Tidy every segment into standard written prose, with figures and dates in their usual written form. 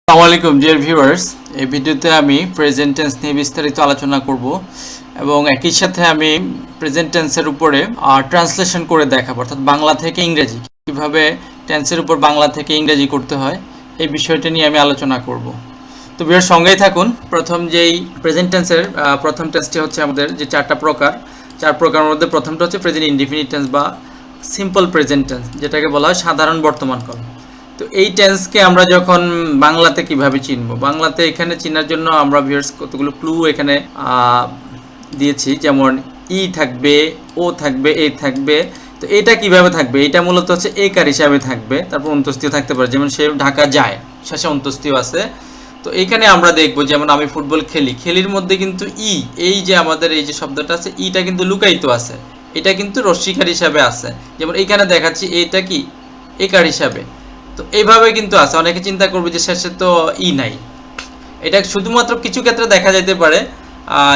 আসসালামু আলাইকুম dear viewers, এই ভিডিওতে আমি প্রেজেন্ট টেন্স নিয়ে বিস্তারিত আলোচনা করব এবং একই সাথে আমি প্রেজেন্ট টেন্সের উপরে ট্রান্সলেশন করে দেখাবো, অর্থাৎ বাংলা থেকে ইংরেজি কিভাবে টেন্সের উপর বাংলা থেকে ইংরেজি করতে হয় এই বিষয়টা নিয়ে আমি আলোচনা করব। তো ভিউয়ার্স সঙ্গেই থাকুন। প্রথম যেই প্রেজেন্ট টেন্সের প্রথম টেন্সটি হচ্ছে আমাদের যে চার প্রকারের মধ্যে প্রথমটা হচ্ছে প্রেজেন্ট ইনডিফিনিট টেন্স বা সিম্পল প্রেজেন্ট টেন্স, যেটাকে বলা হয় সাধারণ বর্তমান কাল। তো এই টেন্সকে আমরা যখন বাংলাতে কিভাবে চিনব, বাংলাতে এখানে চেনার জন্য আমরা ভিউয়ার্স কতগুলো ক্লু এখানে দিয়েছি, যেমন ই থাকবে, ও থাকবে, এ থাকবে। তো এটা কিভাবে থাকবে, এটা মূলত হচ্ছে একার হিসাবে থাকবে, তারপর অন্তস্তীয় থাকতে পারে, যেমন সে ঢাকা যায়, শেষে অন্তস্তীয় আছে। তো এইখানে আমরা দেখব যেমন আমি ফুটবল খেলি, খেলির মধ্যে কিন্তু এই যে আমাদের এই যে শব্দটা আছে, ইটা কিন্তু লুকায়িত আছে, এটা কিন্তু রস্বীকার হিসাবে আছে। যেমন এইখানে দেখাচ্ছি এটা কি একার হিসাবে। তো এইভাবে কিন্তু আছে, অনেকে চিন্তা করবে যে শেষে তো নাই। এটা শুধুমাত্র কিছু ক্ষেত্রে দেখা যেতে পারে,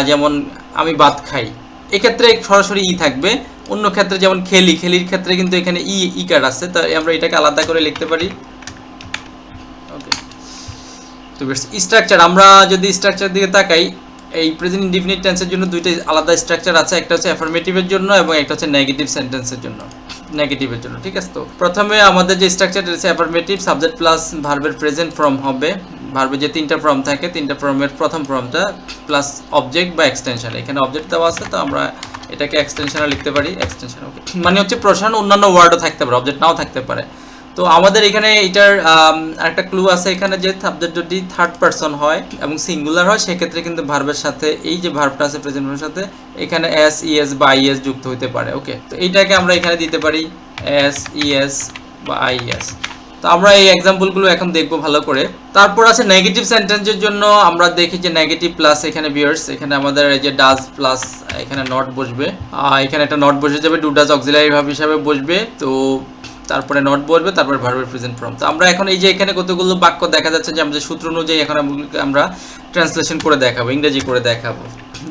যেমন আমি ভাত খাই, এক্ষেত্রে সরাসরি থাকবে। অন্য ক্ষেত্রে যেমন খেলির ক্ষেত্রে কিন্তু এখানে ইকার আছে, তো আমরা এটাকে আলাদা করে লিখতে পারি। ওকে, তো স্ট্রাকচার, আমরা যদি স্ট্রাকচার দিকে তাকাই, এই প্রেজেন্ট ইনডিফিনিট টেন্সের জন্য দুইটা আলাদা স্ট্রাকচার আছে, একটা হচ্ছে অ্যাফার্মেটিভের জন্য এবং একটা হচ্ছে নেগেটিভ সেন্টেন্সের জন্য, নেগেটিভের জন্য। ঠিক আছে, তো প্রথমে আমাদের যে স্ট্রাকচারটা আছে অ্যাফার্মেটিভ, সাবজেক্ট প্লাস ভার্বের প্রেজেন্ট ফর্ম হবে। ভার্বে যে তিনটা ফর্ম থাকে, তিনটা ফর্মের প্রথম ফর্মটা প্লাস অবজেক্ট বা এক্সটেনশন, এখানে অবজেক্ট দেওয়া আছে, তো আমরা এটাকে এক্সটেনশনে লিখতে পারি। এক্সটেনশন ওকে, মানে হচ্ছে প্রশ্ন, অন্যান্য ওয়ার্ডও থাকতে পারে, অবজেক্ট নাও থাকতে পারে। তো আমাদের এখানে এটার একটা ক্লু আছে এখানে, যে সাবজেক্ট যদি থার্ড পারসন হয় এবং সিঙ্গুলার হয়, সেক্ষেত্রে কিন্তু ভার্বের সাথে এই যে ভার্বটা আছে প্রেজেন্ট ভার্বের সাথে এখানে এস ইএস বা আইএস যুক্ত হতে পারে। ওকে, তো এইটাকে আমরা এখানে দিতে পারি এস ইএস বা আইএস। তো আমরা এই এক্সাম্পলগুলো এখন দেখবো ভালো করে। তারপর আছে নেগেটিভ সেন্টেন্সের জন্য আমরা দেখি যে নেগেটিভ প্লাস এখানে ভিউয়ার্স, এখানে আমাদের এই যে ডাজ প্লাস এখানে নট বসবে, এখানে একটা নট বসে যাবে, ডু ডাজ অক্সিলারি ভার্ব হিসাবে বসবে, তো তারপরে নট বলবে, তারপরে ভার্বের প্রেজেন্ট ফর্ম। তো আমরা এখন এই যে এখানে কতগুলো বাক্য দেখা যাচ্ছে যে আমাদের সূত্র অনুযায়ী এখন আমরা ট্রান্সলেশন করে দেখাবো, ইংরেজি করে দেখাবো।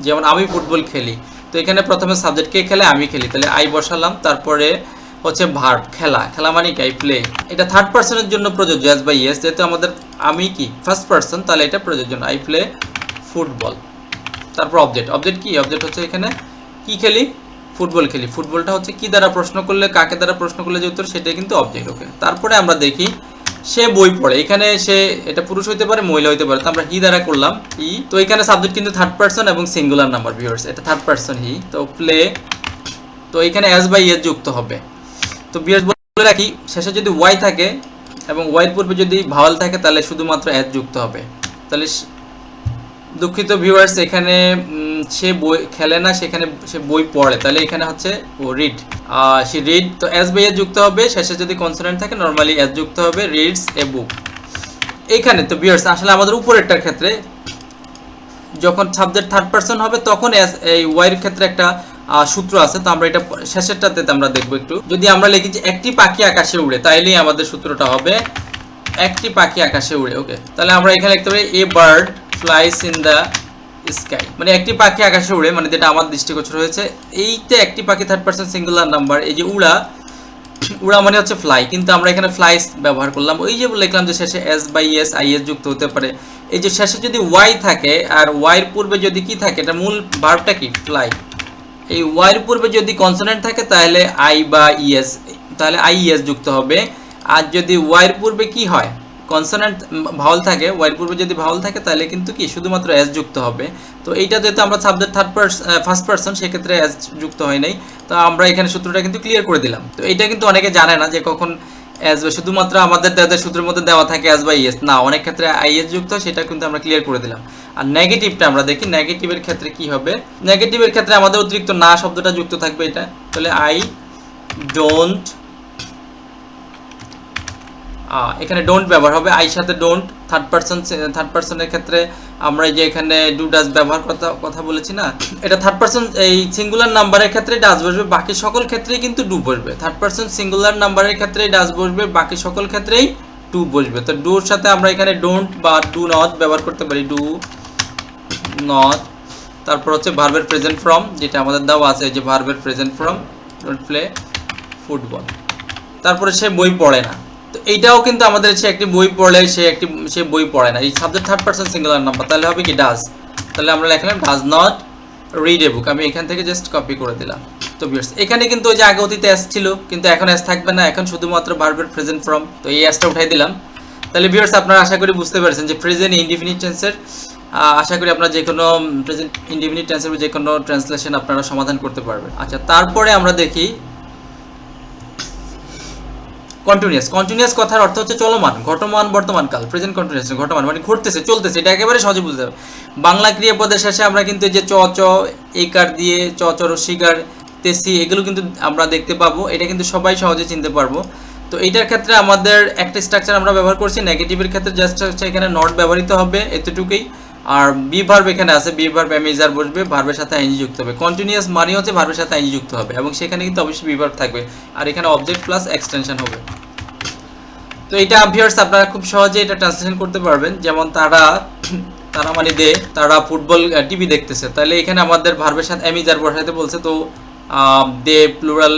যেমন আমি ফুটবল খেলি, তো এখানে প্রথমে সাবজেক্ট কে খেলে, আমি খেলি, তাহলে আই বসালাম, তারপরে হচ্ছে ভার্ব খেলা, খেলা মানে কি আই প্লে। এটা থার্ড পারসনের জন্য প্রযোজ্য, এস বাই ইয়েস, যেহেতু আমাদের আমি কি ফার্স্ট পারসন, তাহলে এটা প্রযোজ্য, আই প্লে ফুটবল। তারপর অবজেক্ট কি, অবজেক্ট হচ্ছে এখানে কি খেলি, ফুটবল খেলি। ফুটবলটা হচ্ছে কি দ্বারা প্রশ্ন করলে, কাকে দ্বারা প্রশ্ন করলে যে উত্তর, সেটাই কিন্তু অবজেক্ট। ওকে, তারপরে আমরা দেখি সে বই পড়ে, এখানে সে এটা পুরুষ হইতে পারে, মহিলা হইতে পারে, তো আমরা হি দ্বারা করলাম হি। তো এখানে সাবজেক্ট কিন্তু থার্ড পারসন এবং সিঙ্গুলার নাম্বার ভিউয়ার্স, এটা থার্ড পারসন হি। তো প্লে, তো এখানে এস বাই এস যুক্ত হবে। তো ভিউয়ার্স বলে রাখি, শেষে যদি ওয়াই থাকে এবং ওয়াইয়ের পূর্বে যদি ভাওয়াল থাকে, তাহলে শুধুমাত্র এস যুক্ত হবে। তাহলে দুঃখিত ভিউয়ার্স, এখানে সে বই খেলে না, সেখানে সে বই পড়ে, তাহলে এখানে হচ্ছে ও রিড, সে রিড। তো এস বাই এস যুক্ত হবে, শেষে যদি কনসোনেন্ট থাকে নরমালি এস যুক্ত হবে, রিডস এ বুক। এইখানে তো ভিউয়ার্স আসলে আমাদের উপরেরটার ক্ষেত্রে যখন সাবজেক্ট থার্ড পারসন হবে, তখন এই ওয়াইয়ের ক্ষেত্রে একটা সূত্র আছে, তো আমরা এটা শেষেরটাতে আমরা দেখবো একটু। যদি আমরা লিখি যে একটি পাখি আকাশে উড়ে, তাইলেই আমাদের সূত্রটা হবে একটি পাখি আকাশে উড়ে। ওকে, তাহলে আমরা এখানে লিখতে পারি a bird flies in the sky, মানে একটি পাখি আকাশে উড়ে, মানে যেটা আমার দৃষ্টিগোচর হয়েছে। এইটা একটি পাখি থার্ড পারসন সিঙ্গুলার নাম্বার, এই যে উড়া, উড়া মানে হচ্ছে ফ্লাই, কিন্তু আমরা এখানে ফ্লাইস ব্যবহার করলাম। ওই যে লিখলাম যে শেষে S by S I S যুক্ত হতে পারে। এই যে শেষে যদি ওয়াই থাকে আর ওয়াইয়ের পূর্বে যদি কি থাকে, এটা মূল ভার্বটা কি ফ্লাই, এই ওয়াইয়ের পূর্বে যদি কনসোনেন্ট থাকে তাহলে আই বা ইএস, তাহলে আই ইএস যুক্ত হবে। আর যদি ওয়াইয়ের পূর্বে কি হয়, কনসোনেন্ট ভাওয়াল থাকে, ওয়াইয়ের পূর্বে যদি ভাওয়াল থাকে, তাহলে কিন্তু কি শুধুমাত্র এস যুক্ত হবে। তো এইটা যেহেতু আমরা সাবজেক্ট ফার্স্ট পারসন, সেক্ষেত্রে এস যুক্ত হয় নাই। তো আমরা এখানে সূত্রটা কিন্তু ক্লিয়ার করে দিলাম। তো এটা কিন্তু অনেকে জানে না যে কখন এস, শুধুমাত্র আমাদের সূত্রের মধ্যে দেওয়া থাকে এস বাই এস, না, অনেক ক্ষেত্রে আই এস যুক্ত হয়, সেটা কিন্তু আমরা ক্লিয়ার করে দিলাম। আর নেগেটিভটা আমরা দেখি, নেগেটিভের ক্ষেত্রে কি হবে। নেগেটিভের ক্ষেত্রে আমাদের অতিরিক্ত না শব্দটা যুক্ত থাকবে, এটা তাহলে আই ডোন্ট, এখানে ডোন্ট ব্যবহার হবে, আই সাথে ডোন্ট। থার্ড পারসনের ক্ষেত্রে আমরা এই যে এখানে ডু ডাজ ব্যবহার কথা বলেছি না, এটা থার্ড পারসন এই সিঙ্গুলার নাম্বারের ক্ষেত্রে ডাজ বসবে, বাকি সকল ক্ষেত্রেই কিন্তু ডু বসবে। থার্ড পারসন সিঙ্গুলার নাম্বারের ক্ষেত্রে ডাজ বসবে, বাকি সকল ক্ষেত্রেই ডু বসবে। তো ডুর সাথে আমরা এখানে ডোন্ট বা ডু নট ব্যবহার করতে পারি, ডু নট। তারপর হচ্ছে ভার্বের প্রেজেন্ট ফর্ম, যেটা আমাদের দেওয়া আছে, এই যে ভার্বের present form, don't play football. তারপরে সে বই পড়ে না, তো এইটাও কিন্তু আমাদের সে একটি বই পড়লে সে বই পড়ে না, এই subject third person singular number, তাহলে হবে কি ডাজ, তাহলে আমরা লিখলাম ডাজ নট রিড এ বুক, আমি এখান থেকে জাস্ট কপি করে দিলাম। তো ভিউয়ার্স এখানে কিন্তু ওই যে আগে অতীতে এস ছিল, কিন্তু এখন এস থাকবে না, এখন শুধুমাত্র ভার্বের প্রেজেন্ট ফর্ম, তো এই এসটা উঠাই দিলাম। তাহলে ভিউয়ার্স আপনারা আশা করি বুঝতে পারছেন যে প্রেজেন্ট ইনডিফিনিট টেন্সের আশা করি আপনারা যে কোনো প্রেজেন্ট ইনডিফিনিট টেন্সের যে কোনো ট্রান্সলেশন আপনারা সমাধান করতে পারবেন। আচ্ছা, তারপরে আমরা দেখি কন্টিনিউয়াস কথার অর্থ হচ্ছে চলমান, ঘটমান বর্তমান কাল, প্রেজেন্ট কন্টিনিউয়াস, ঘটমান মানে ঘটতেছে, চলতেছে, এটা একেবারে সহজে বুঝতে হবে। বাংলা ক্রিয়াপদের শেষে আমরা কিন্তু যে চ চ একার দিয়ে চ চ রসিকার তেসি এগুলো কিন্তু আমরা দেখতে পাবো, এটা কিন্তু সবাই সহজে চিনতে পারবো। তো এইটার ক্ষেত্রে আমাদের একটা স্ট্রাকচার আমরা ব্যবহার করছি, নেগেটিভের ক্ষেত্রে জাস্ট হচ্ছে এখানে নট ব্যবহৃত হবে এতটুকুই, আর বি ভার্ব এখানে আছে, বি ভার্ব এমএইজার বসবে, ভার্বের সাথে আইএনজি যুক্ত হবে। কন্টিনিউয়াস মানে হচ্ছে ভার্বের সাথে আইএনজি যুক্ত হবে, এবং সেখানে কিন্তু অবশ্যই বি ভার্ব থাকবে, আর এখানে অবজেক্ট প্লাস এক্সটেনশন হবে। তো এটা ভিউয়ার্স আপনারা খুব সহজে এটা ট্রান্সলেশন করতে পারবেন, যেমন তারা মানে তারা ফুটবল টিভি দেখতেছে, তাহলে এখানে আমাদের ভার্বের সাথে এমইজার বসাতে বলছে, তো দে প্লুরাল,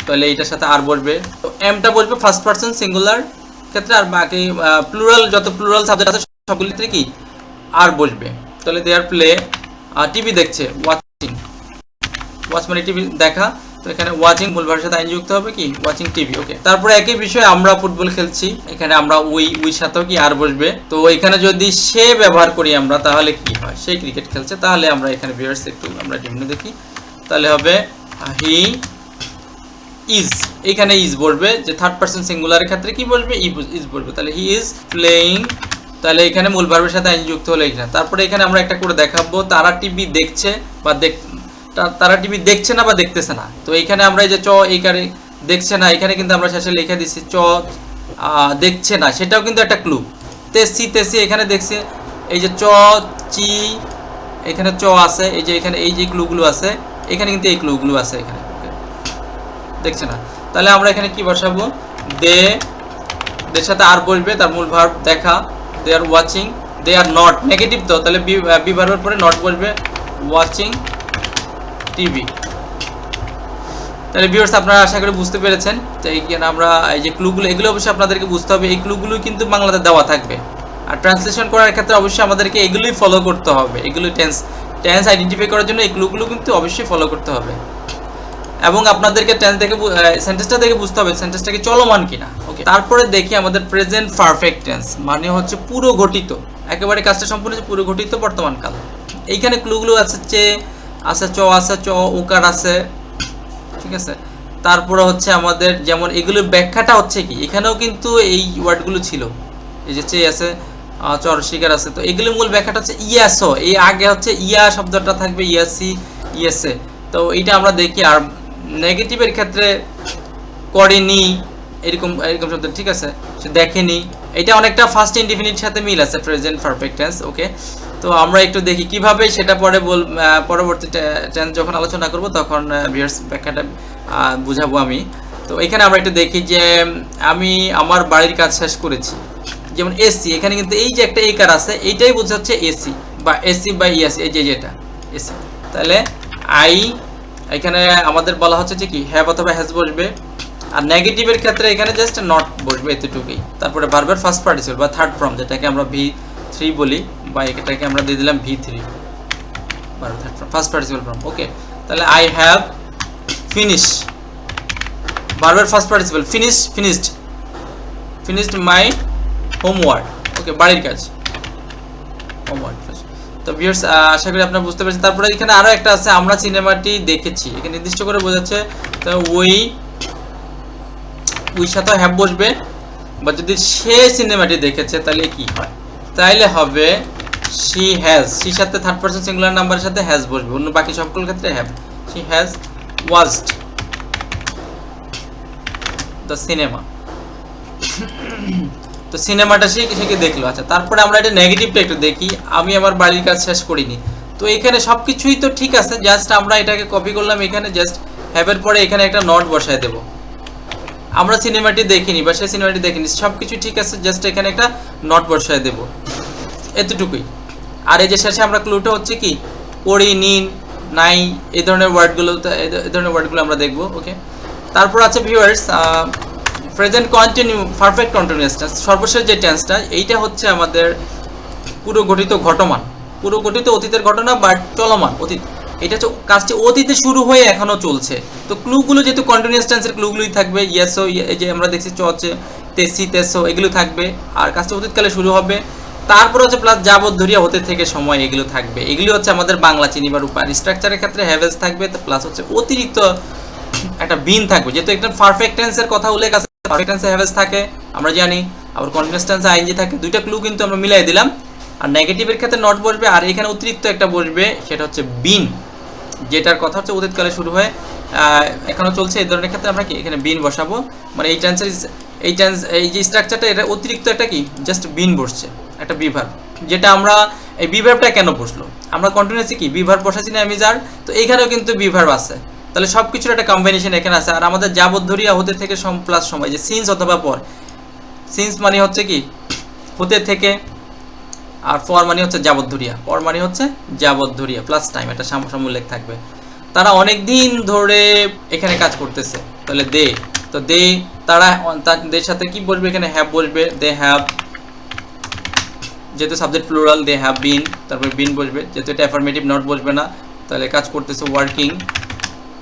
তাহলে এটার সাথে আর বসবে, তো এমটা বসবে ফার্স্ট পারসন সিঙ্গুলার ক্ষেত্রে, আর বাকি প্লুরাল যত প্লুরাল সাবজেক্ট আছে সবগুলো ক্ষেত্রে কি আর বসবে। তাহলে দে আর প্লে টিভি দেখছে, ওয়াচ মানে টিভি দেখা, তো এখানে ওয়াচিং মূল ভার্বের সাথে আইন যুক্ত হবে কি ওয়াচিং টিভি। ওকে, তারপরে একই বিষয় আমরা ফুটবল খেলছি, এখানে আমরা উই সাথেও কি আর বসবে, তো এখানে যদি সে ব্যবহার করি আমরা তাহলে কি হয়, সে ক্রিকেট খেলছে, তাহলে আমরা এখানে ভিউয়ার্স একটু আমরা ডিভিশন দেখি, তাহলে হবে হি ইজ, এখানে ইজ বসবে, যে থার্ড পারসন সিঙ্গুলারের ক্ষেত্রে কি বসবে ইজ বসবে, তাহলে হি ইজ প্লেইং, তাহলে এখানে মূল ভার্বের সাথে আইন যুক্ত হলো এখানে। তারপরে এখানে আমরা একটা করে দেখাবো, তারা টিভি দেখছে বা তারা টিভি দেখছে না বা দেখতেছে না, তো এইখানে আমরা এই যে চ এইখানে দেখছে না, এখানে কিন্তু আমরা শেষে লিখে দিচ্ছি চ দেখছে না, সেটাও কিন্তু একটা ক্লু। তেসি এখানে দেখছে, এই যে চ চি এখানে চ আছে, এই যে এখানে এই যে ক্লুগুলো আছে, এখানে কিন্তু এই ক্লুগুলো আছে, এখানে দেখছে না, তাহলে আমরা এখানে কি বসাবো, দের সাথে আর বসবে, তার মূল ভার্ব দেখা, they are watching, they are not negative, তো তাহলে বি ভার্বের পরে নট বসবে, ওয়াচিং টিভি। তাহলে ভিউয়ার্স আপনারা আশা করি বুঝতে পেরেছেন, তো এইখানে আমরা এই যে ক্লুগুলো এগুলো অবশ্যই আপনাদেরকে বুঝতে হবে, এই ক্লুগুলো কিন্তু বাংলাতে দেওয়া থাকবে, আর ট্রান্সলেশন করার ক্ষেত্রে অবশ্যই আমাদেরকে এগুলোই ফলো করতে হবে, এগুলো টেন্স আইডেন্টিফাই করার জন্য এই ক্লুগুলো কিন্তু অবশ্যই ফলো করতে হবে, এবং আপনাদেরকে টেন্স দেখে সেন্টেন্সটা দেখে বুঝতে হবে সেন্টেন্সটা কি চলমান কিনা। ওকে, তারপরে দেখি আমাদের প্রেজেন্ট পারফেক্ট টেন্স মানে হচ্ছে পুরো ঘটিত, একেবারে কাজটা সম্পূর্ণ হচ্ছে পুরো ঘটিত বর্তমান কাল। এইখানে ক্লুগুলো আছে, আছে চ আছে, চ উকার আছে, ঠিক আছে। তারপরে হচ্ছে আমাদের যেমন এগুলোর ব্যাখ্যাটা হচ্ছে কি, এখানেও কিন্তু এই ওয়ার্ডগুলো ছিল, এই যে চে আছে, চর শিকার আছে, তো এগুলোর মূল ব্যাখ্যাটা হচ্ছে ইয়াসো, এই আগে হচ্ছে ইয়া শব্দটা থাকবে, ইয়াসি ইয়েসে, তো এইটা আমরা দেখি। আর নেগেটিভের ক্ষেত্রে করেনি এরকম শব্দ, ঠিক আছে, সে দেখেনি, এটা অনেকটা ফার্স্ট ইনডিফিনিট সাথে মিল আছে প্রেজেন্ট পারফেক্ট টেন্স। ওকে, তো আমরা একটু দেখি কিভাবে সেটা পরে পরবর্তী টেন্স যখন আলোচনা করব তখন ভিউয়ার্স ব্যাখ্যাটা বুঝাবো আমি। তো এখানে আমরা একটু দেখি যে আমি আমার বাড়ির কাজ শেষ করেছি, যেমন এসি, এখানে কিন্তু এই যে একটা একার আছে, এইটাই বোঝাচ্ছে এসি বা এসি বা ইয়াসি, এই যে যেটা এসি, তাহলে আই এখানে আমাদের বলা হচ্ছে যে কি হ্যাভ অথবা হ্যাজ বসবে, আর নেগেটিভের ক্ষেত্রে এখানে জাস্ট নট বসবে, এতটুকুই। তারপরে ভার্বের ফার্স্ট পার্টিসিপল বা থার্ড ফর্ম, যেটাকে আমরা V3 বলি, বা এটাকে আমরা দিয়ে দিলাম V3, first participle form. Okay, তাহলে আই হ্যাভ ফিনিশ, ভার্বের first participle finished my homework. Okay, বাড়ির কাজ, হোমওয়ার্ক। তো ভিউয়ার্স আশা করি আপনারা বুঝতে পেরেছেন। তারপরে এখানে আরো একটা আছে, আমরা সিনেমাটি দেখেছি, এখানে নির্দিষ্ট করে বোঝাচ্ছে, তো উই সাথে হ্যাভ বসবে, বা যদি সে সিনেমাটি দেখেছে তাহলে কি হয়, তাইলে হবে শি হ্যাজ, সি সাথে থার্ড পারসন সিঙ্গুলার নাম্বারের সাথে হ্যাজ বসবে, অন্য বাকি সবগুলোর ক্ষেত্রে have. She has watched the cinema, তো সিনেমাটা সে দেখলো। আচ্ছা, তারপরে আমরা এটা নেগেটিভটা একটু দেখি, আমি আমার বাড়ির কাজ শেষ করিনি, তো এখানে সবকিছুই তো ঠিক আছে, জাস্ট আমরা এটাকে কপি করলাম, এখানে জাস্ট হ্যাভের পরে এখানে একটা নট বসায় দেব, আমরা সিনেমাটি দেখিনি বা সে সিনেমাটি দেখিনি, সবকিছু ঠিক আছে, জাস্ট এখানে একটা নট বসায় দেব, এতটুকুই। আর এই যে শেষে আমরা ক্লুটা হচ্ছে কি করিনি, নাই, এই ধরনের ওয়ার্ডগুলো আমরা দেখব। ওকে, তারপর আছে viewers present continue perfect continuous tense, সর্বশেষ যে টেন্সটা এইটা হচ্ছে আমাদের পুরো গঠিত ঘটমান, পুরো গঠিত অতীতের ঘটনা বাট চলমান অতীত। এটা হচ্ছে কাজটি অতীতে শুরু হয়ে এখনো চলছে। তো ক্লুগুলো যেহেতু কন্টিনিউয়াস টেন্সের ক্লুগুলোই থাকবে, ইয়েসো, এই যে আমরা দেখছি চছে, তেসি, তেসো, এগুলো থাকবে। আর কাজটি অতীতকালে শুরু হবে, তারপর হচ্ছে প্লাস যাবত ধরিয়া হতে থেকে সময়, এগুলো থাকবে। এগুলি হচ্ছে আমাদের বাংলা চিনিবার উপায়। স্ট্রাকচারের ক্ষেত্রে হ্যাভেজ থাকবে, প্লাস হচ্ছে অতিরিক্ত একটা বিন থাকবে, যেহেতু একটা পারফেক্ট টেন্সের কথা উল্লেখ আছে, পারফেক্ট টেন্সে হ্যাভেজ থাকে আমরা জানি, আবার কন্টিনিউয়াস টেন্সে আইএনজি থাকে। দুইটা ক্লু কিন্তু আমরা মিলাই দিলাম। আর নেগেটিভের ক্ষেত্রে নট বসবে, আর এখানে অতিরিক্ত একটা বসবে, সেটা হচ্ছে বিন, যেটার কথা হচ্ছে অতীতকালে শুরু হয়ে এখনো চলছে। এই ধরনের ক্ষেত্রে আমরা কি এখানে বিন বসাবো, মানে এই টেন্সের এই যে স্ট্রাকচারটা, এটা অতিরিক্ত একটা কি জাস্ট বিন বসছে, একটা বিভার। যেটা আমরা এই বিভারটা কেন বসলো, আমরা কন্টিনিউয়াসলি কি বিভার বসাচ্ছি না আমি যার, তো এইখানেও কিন্তু বিভার আছে। তাহলে সব কিছুর একটা কম্বিনেশন এখানে আছে। আর আমাদের যাবত ধরিয়া হতে থেকে প্লাস সময়, যে সিন্স অথবা পর। সিন্স মানে হচ্ছে কি হতে থেকে, আর ফর মানে হচ্ছে যাবত ধরিয়া, পর মানে হচ্ছে যাবত ধরিয়া প্লাস টাইম, এটা সামুল্লেখ থাকবে। তারা অনেক দিন ধরে এখানে কাজ করতেছে, তাহলে দে, তো দে, তারা, তাদের সাথে কি বসবে এখানে, হ্যাভ বসবে, দে হ্যাভ, যেহেতু subject plural, they have been, তারপরে বিন বসবে, যেহেতু এটা অ্যাফার্মেটিভ নট বসবে না, তাহলে কাজ করতেছে ওয়ার্কিং,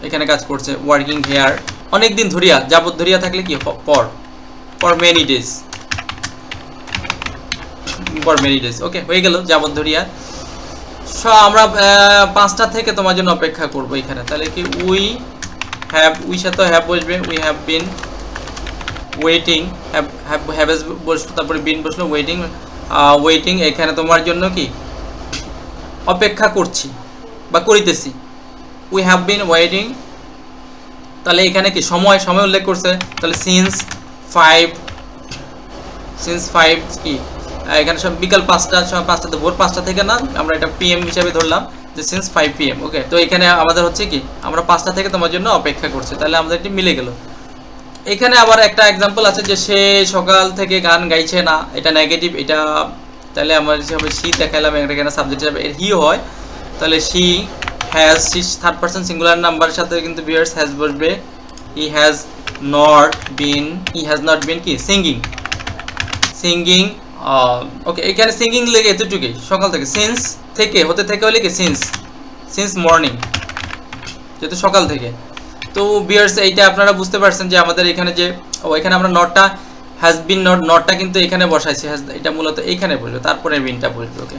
এখানে কাজ করছে ওয়ার্কিং হেয়ার। অনেক দিন ধরিয়া, যাবত ধরিয়া থাকলে কি পর, for many days, for many days. Okay, হয়ে গেল যাবত ধরিয়া। আমরা 5টা থেকে তোমার জন্য অপেক্ষা করব এখানে। তাহলে কি উই হ্যাভ, উই সাথে হ্যাভ বসবে, we have been waiting, have বসলো, তারপরে বিন বসলো, ওয়েটিং, ওয়েটিং, এখানে তোমার জন্য কি অপেক্ষা করছি বা করিতেছি, উই হ্যাভ বিন ওয়েটিং। তাহলে এখানে কি সময় উল্লেখ করছে, তাহলে সিন্স 5 কি এখানে সব বিকাল 5টা, 5টাতে, ভোর 5টা থেকে না, আমরা এটা পিএম হিসাবে ধরলাম যে সিন্স 5 PM। ওকে, তো এখানে আমাদের হচ্ছে কি আমরা 5টা থেকে তোমার জন্য অপেক্ষা করছি, তাহলে আমাদের এটি মিলে গেল। এখানে আবার একটা এক্সাম্পল আছে যে সে সকাল থেকে গান গাইছে না, এটা নেগেটিভ, এটা তাহলে আমার হিসাবে সি দেখাইলাম, এখানে সাবজেক্ট হিসাবে হি হয়, তাহলে she has, she third person singular নাম্বারের সাথে কিন্তু ভিউয়ার্স হ্যাজ বসবে। হি হ্যাজ নট বিন কি সিঙ্গিং। ওকে, এখানে সিঙ্গিং লেগে এতটুকুই, সকাল থেকে, সিন্স থেকে, হতে থেকে হলে কি সিন্স মর্নিং, যেহেতু সকাল থেকে। তো ভিউয়ার্স এইটা আপনারা বুঝতে পারছেন যে আমাদের এখানে যে এখানে আমরা নটটা হ্যাজ বিন, নটটা কিন্তু এখানে বসাইছি, এটা মূলত এইখানে বসবে, তারপরে বিনটা বসবে। ওকে,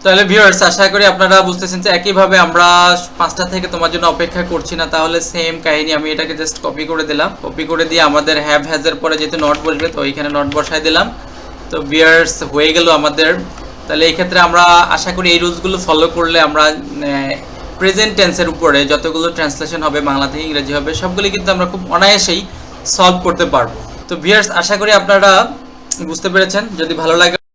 তাহলে ভিউয়ার্স আশা করি আপনারা বুঝতেছেন যে একইভাবে আমরা 5টা থেকে তোমার জন্য অপেক্ষা করছি না, তাহলে সেম কাহিনী, আমি এটাকে জাস্ট কপি করে দিলাম, কপি করে দিয়ে আমাদের হ্যাভ হ্যাজের পরে যেহেতু নট বসবে, তো এইখানে নট বসাই দিলাম। তো ভিউয়ার্স হয়ে গেল আমাদের। তাহলে এই ক্ষেত্রে আমরা আশা করি এই রুলসগুলো ফলো করলে আমরা প্রেজেন্ট টেন্সের উপরে যতগুলো ট্রান্সলেশন হবে, বাংলা থেকে ইংরেজি হবে, সবগুলি কিন্তু আমরা খুব অনায়াসেই সলভ করতে পারবো। তো ভিউয়ার্স আশা করি আপনারা বুঝতে পেরেছেন। যদি ভালো লাগে